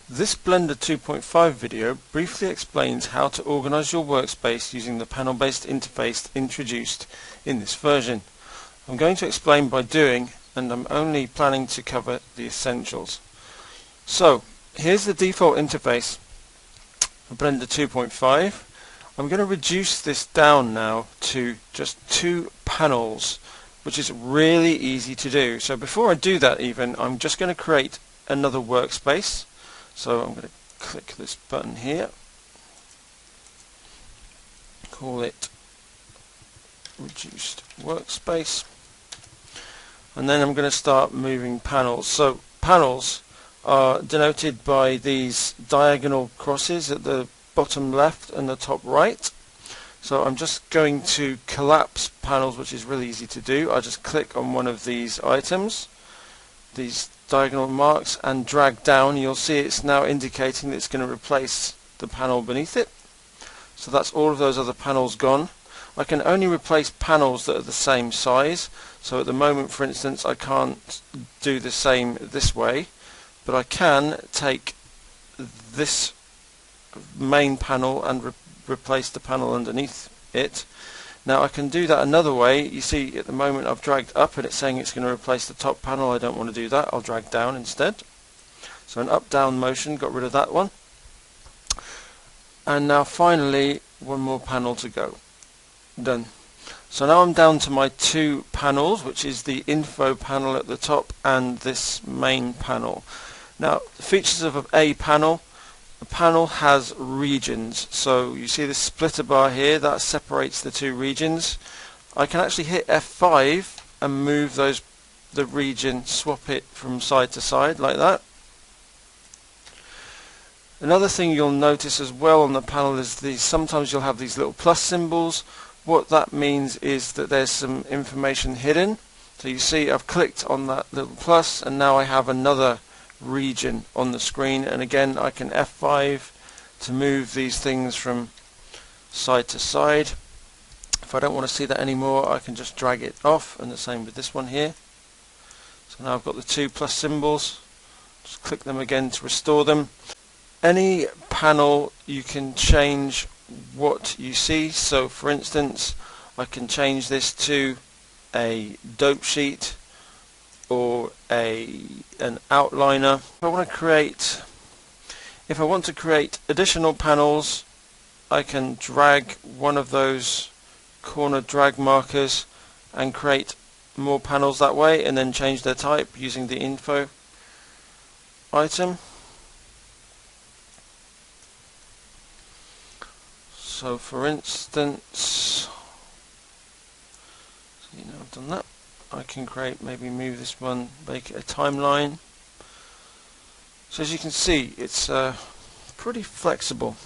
This Blender 2.5 video briefly explains how to organize your workspace using the panel-based interface introduced in this version. I'm going to explain by doing, and I'm only planning to cover the essentials. So, here's the default interface for Blender 2.5. I'm going to reduce this down now to just 2 panels, which is really easy to do. So before I do that even, I'm just going to create another workspace. So I'm going to click this button here, call it reduced workspace, and then I'm going to start moving panels. So panels are denoted by these diagonal crosses at the bottom left and the top right. So I'm just going to collapse panels, which is really easy to do. I just click on one of these items, these diagonal marks, and drag down. You'll see it's now indicating that it's going to replace the panel beneath it. So that's all of those other panels gone. I can only replace panels that are the same size. So at the moment, for instance, I can't do the same this way, but I can take this main panel and replace the panel underneath it. Now I can do that another way. You see at the moment I've dragged up and it's saying it's going to replace the top panel. I don't want to do that. I'll drag down instead. So an up-down motion, got rid of that one. And now finally one more panel to go. Done. So now I'm down to my 2 panels, which is the info panel at the top and this main panel. Now the features of a panel. The panel has regions, so you see this splitter bar here that separates the 2 regions. I can actually hit F5 and move the region, swap it from side to side like that. Another thing you'll notice as well on the panel is sometimes you'll have these little plus symbols. What that means is that there's some information hidden. So you see I've clicked on that little plus and now I have another region on the screen, and again I can F5 to move these things from side to side. If I don't want to see that anymore, I can just drag it off, and the same with this one here. So now I've got the 2 plus symbols. Just click them again to restore them. Any panel you can change what you see. So for instance, I can change this to a dope sheet or an outliner. If I want to create additional panels, I can drag one of those corner drag markers and create more panels that way, and then change their type using the info item. So for instance, I've done that. I can maybe move this one, make it a timeline. So as you can see, it's pretty flexible.